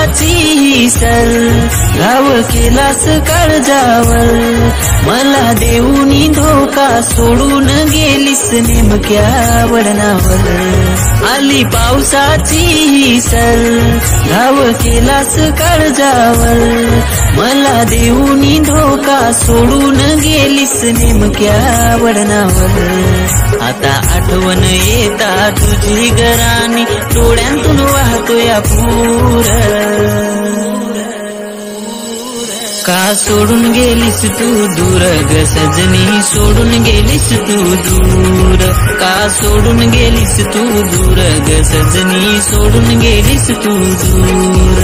पावसाची सर गाव केलास काळजावर मला देऊनी धोका सोडून गेलीस नेमक्या वळणावर आली पावसाची सर गाव केलास काळजावर मला देऊनी धोका सोडून गेलीस नेमक्या वळणावर आता आठवण येता तुझी गराणी डोळ्यांतून वाहतोय पूर का सोडून गेलीस तू दूर ग सजनी सोडून गेलीस तू दूर का सोडून गेलीस तू दूर ग सजनी सोडून गेलीस तू दूर